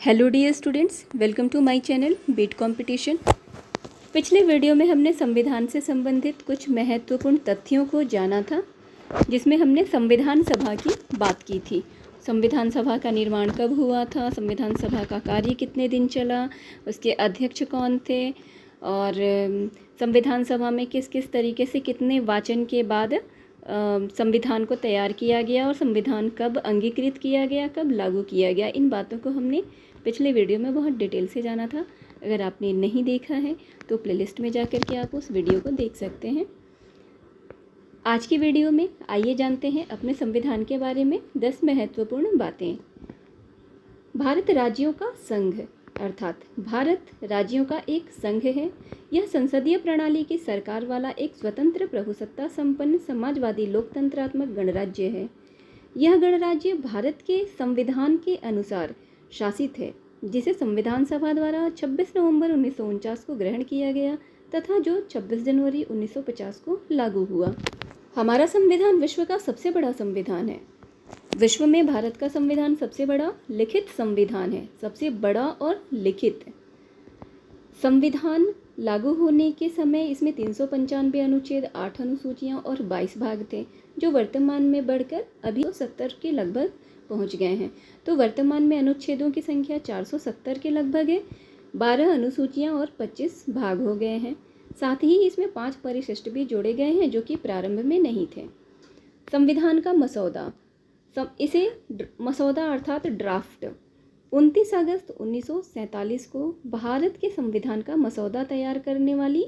Hello dear students, welcome to my channel beat competition. पिछले video में हमने संविधान से संबंधित कुछ महत्वपूर्ण तथ्यों को जाना था, जिसमें हमने संविधान सभा की बात की थी। संविधान सभा का निर्माण कब हुआ था, संविधान सभा का कार्य कितने दिन चला, उसके अध्यक्ष कौन थे और संविधान सभा में किस किस तरीके से कितने वाचन के बाद संविधान को तैयार किया गया और संविधान कब अंगीकृत किया गया, कब लागू किया गया। इन बातों को हमने पिछले वीडियो में बहुत डिटेल से जाना था। अगर आपने नहीं देखा है तो प्लेलिस्ट में जाकर के आप उस वीडियो को देख सकते हैं। आज की वीडियो में आइए जानते हैं अपने संविधान के बारे में 10 महत्वपूर्ण बातें। भारत राज्यों का संघ अर्थात भारत राज्यों का एक संघ है। यह संसदीय प्रणाली की सरकार वाला एक स्वतंत्र प्रभुसत्ता संपन्न समाजवादी लोकतंत्रात्मक गणराज्य है। यह गणराज्य भारत के संविधान के अनुसार शासित है, जिसे संविधान सभा द्वारा 26 नवंबर 1949 को ग्रहण किया गया तथा जो 26 जनवरी 1950 को लागू हुआ। हमारा संविधान विश्व का सबसे बड़ा संविधान है। विश्व में भारत का संविधान सबसे बड़ा लिखित संविधान है, सबसे बड़ा और लिखित। संविधान लागू होने के समय इसमें 395 अनुच्छेद, 8 अनुसूचियां और 22 भाग थे, जो वर्तमान में बढ़कर अभी 70 के लगभग पहुंच गए हैं। तो वर्तमान में अनुच्छेदों की संख्या 470 के लगभग है, 12 अनुसूचियां और 25 भाग हो गए हैं। साथ ही इसमें 5 परिशिष्ट भी जोड़े गए हैं, जो कि प्रारंभ में नहीं थे। संविधान का मसौदा, इसे मसौदा अर्थात ड्राफ्ट 29 अगस्त 1947 को भारत के संविधान का मसौदा तैयार करने वाली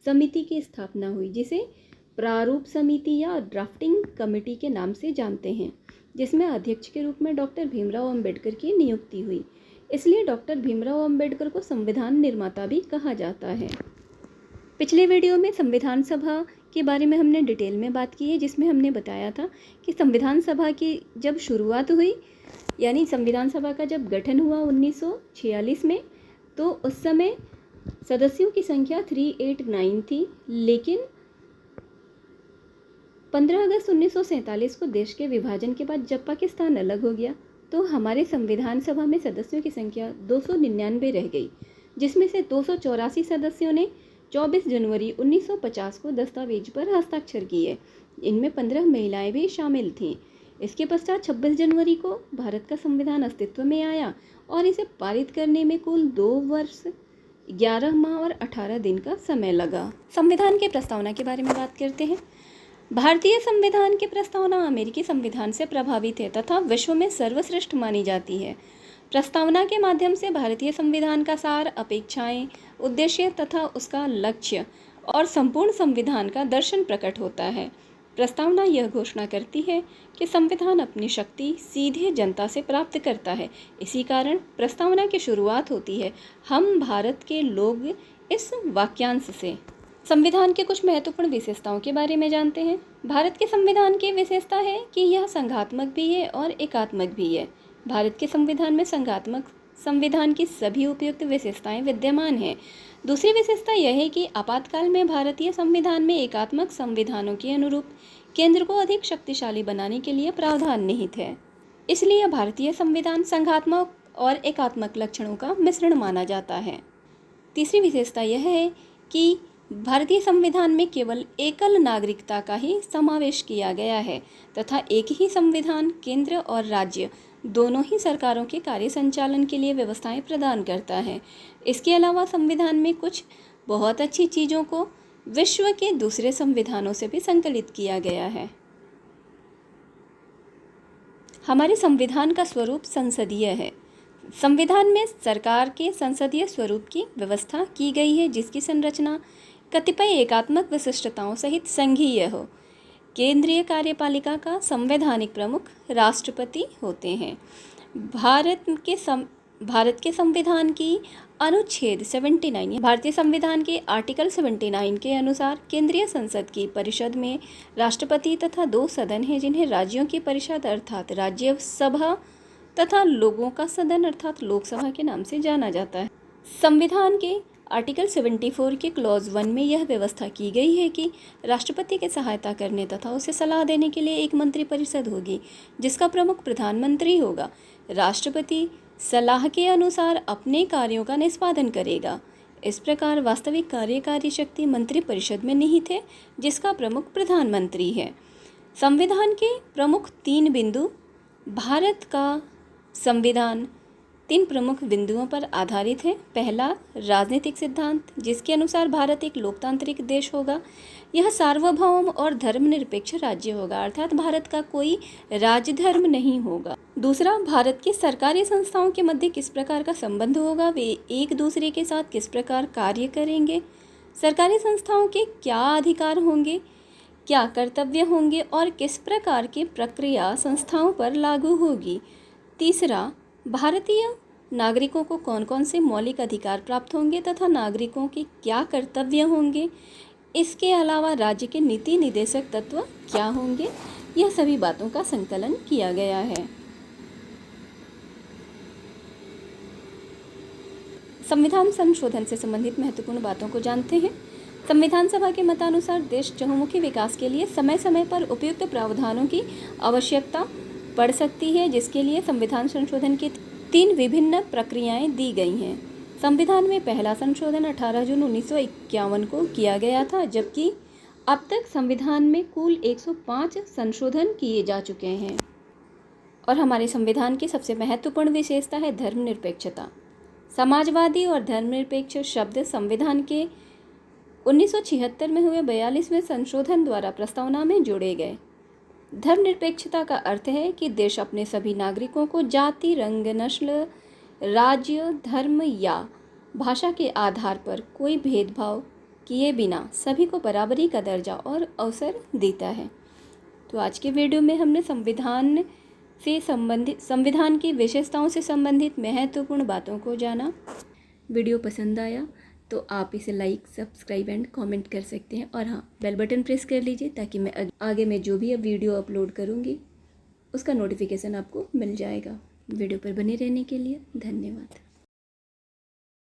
समिति की स्थापना हुई, जिसे प्रारूप समिति या ड्राफ्टिंग कमेटी के नाम से जानते हैं, जिसमें अध्यक्ष के रूप में डॉक्टर भीमराव अंबेडकर की नियुक्ति हुई। इसलिए डॉक्टर भीमराव अंबेडकर को संविधान निर्माता भी कहा जाता है। पिछले वीडियो में संविधान सभा के बारे में हमने डिटेल में बात की है, जिसमें हमने बताया था कि संविधान सभा की जब शुरुआत हुई, यानी संविधान सभा का जब गठन हुआ 1946 में, तो उस समय सदस्यों की संख्या 389 थी। लेकिन 15 अगस्त 1947 को देश के विभाजन के बाद जब पाकिस्तान अलग हो गया, तो हमारे संविधान सभा में सदस्यों की संख्या 299 रह गई, जिसमें से 284 सदस्यों ने 24 जनवरी 1950 को दस्तावेज पर हस्ताक्षर किए। इनमें 15 महिलाएं भी शामिल थीं। इसके पश्चात 26 जनवरी को भारत का संविधान अस्तित्व में आया और इसे पारित करने में कुल 2 वर्ष 11 माह और 18 दिन का समय लगा। संविधान की प्रस्तावना के बारे में बात करते हैं। भारतीय संविधान की प्रस्तावना अमेरिकी संविधान से प्रभावित है तथा विश्व में सर्वश्रेष्ठ मानी जाती है। प्रस्तावना के माध्यम से भारतीय संविधान का सार, अपेक्षाएं, उद्देश्य तथा उसका लक्ष्य और संपूर्ण संविधान का दर्शन प्रकट होता है। प्रस्तावना यह घोषणा करती है कि संविधान अपनी शक्ति सीधे जनता से प्राप्त करता है। इसी कारण प्रस्तावना की शुरुआत होती है, हम भारत के लोग, इस वाक्यांश से। संविधान के कुछ महत्वपूर्ण विशेषताओं के बारे में जानते हैं। भारत के संविधान की विशेषता है कि यह संघात्मक भी है और एकात्मक भी है। भारत के संविधान में संघात्मक संविधान की सभी उपयुक्त विशेषताएं विद्यमान हैं। दूसरी विशेषता यह है कि आपातकाल में भारतीय संविधान में एकात्मक संविधानों के अनुरूप केंद्र को अधिक शक्तिशाली बनाने के लिए प्रावधान निहित है। इसलिए भारतीय संविधान संघात्मक और एकात्मक लक्षणों का मिश्रण माना जाता है। तीसरी विशेषता यह है कि भारतीय संविधान में केवल एकल नागरिकता का ही समावेश किया गया है तथा एक ही संविधान केंद्र और राज्य दोनों ही सरकारों के कार्य संचालन के लिए व्यवस्थाएं प्रदान करता है। इसके अलावा संविधान में कुछ बहुत अच्छी चीज़ों को विश्व के दूसरे संविधानों से भी संकलित किया गया है। हमारे संविधान का स्वरूप संसदीय है। संविधान में सरकार के संसदीय स्वरूप की व्यवस्था की गई है, जिसकी संरचना कतिपय एकात्मक विशिष्टताओं सहित संघीय हो। केंद्रीय कार्यपालिका का संवैधानिक प्रमुख राष्ट्रपति होते हैं। भारत के संविधान की अनुच्छेद 79 भारतीय संविधान के आर्टिकल 79 के अनुसार केंद्रीय संसद की परिषद में राष्ट्रपति तथा 2 सदन हैं, जिन्हें राज्यों की परिषद अर्थात राज्यसभा तथा लोगों का सदन अर्थात लोकसभा के नाम से जाना जाता है। संविधान के आर्टिकल 74 के क्लॉज 1 में यह व्यवस्था की गई है कि राष्ट्रपति की सहायता करने तथा उसे सलाह देने के लिए एक मंत्रिपरिषद होगी, जिसका प्रमुख प्रधानमंत्री होगा। राष्ट्रपति सलाह के अनुसार अपने कार्यों का निष्पादन करेगा। इस प्रकार वास्तविक कार्यकारी शक्ति मंत्रिपरिषद में निहित है, जिसका प्रमुख प्रधानमंत्री है। संविधान के प्रमुख 3 बिंदु। भारत का संविधान 3 प्रमुख बिंदुओं पर आधारित है। पहला, राजनीतिक सिद्धांत, जिसके अनुसार भारत एक लोकतांत्रिक देश होगा। यह सार्वभौम और धर्मनिरपेक्ष राज्य होगा, अर्थात भारत का कोई राज्य धर्म नहीं होगा। दूसरा, भारत की सरकारी संस्थाओं के मध्य किस प्रकार का संबंध होगा, वे एक दूसरे के साथ किस प्रकार कार्य करेंगे, सरकारी संस्थाओं के क्या अधिकार होंगे, क्या कर्तव्य होंगे और किस प्रकार की प्रक्रिया संस्थाओं पर लागू होगी। तीसरा, भारतीय नागरिकों को कौन कौन से मौलिक अधिकार प्राप्त होंगे तथा नागरिकों के क्या कर्तव्य होंगे। इसके अलावा राज्य के नीति निर्देशक तत्व क्या होंगे। यह सभी बातों का संकलन किया गया है। संविधान संशोधन से संबंधित महत्वपूर्ण बातों को जानते हैं। संविधान सभा के मतानुसार देश चहुमुखी विकास के लिए समय समय पर उपयुक्त प्रावधानों की आवश्यकता पड़ सकती है, जिसके लिए संविधान संशोधन की 3 विभिन्न प्रक्रियाएं दी गई हैं। संविधान में पहला संशोधन 18 जून 1951 को किया गया था, जबकि अब तक संविधान में कुल 105 संशोधन किए जा चुके हैं। और हमारे संविधान की सबसे महत्वपूर्ण विशेषता है धर्मनिरपेक्षता। समाजवादी और धर्मनिरपेक्ष शब्द संविधान के 1976 में हुए 42वें संशोधन द्वारा प्रस्तावना में जोड़े गए। धर्मनिरपेक्षता का अर्थ है कि देश अपने सभी नागरिकों को जाति, रंग, नस्ल, राज्य, धर्म या भाषा के आधार पर कोई भेदभाव किए बिना सभी को बराबरी का दर्जा और अवसर देता है। तो आज के वीडियो में हमने संविधान की विशेषताओं से संबंधित महत्वपूर्ण बातों को जाना। वीडियो पसंद आया तो आप इसे लाइक, सब्सक्राइब एंड कमेंट कर सकते हैं। और हाँ, बेल बटन प्रेस कर लीजिए ताकि मैं आगे मैं जो भी अब वीडियो अपलोड करूँगी उसका नोटिफिकेशन आपको मिल जाएगा। वीडियो पर बने रहने के लिए धन्यवाद।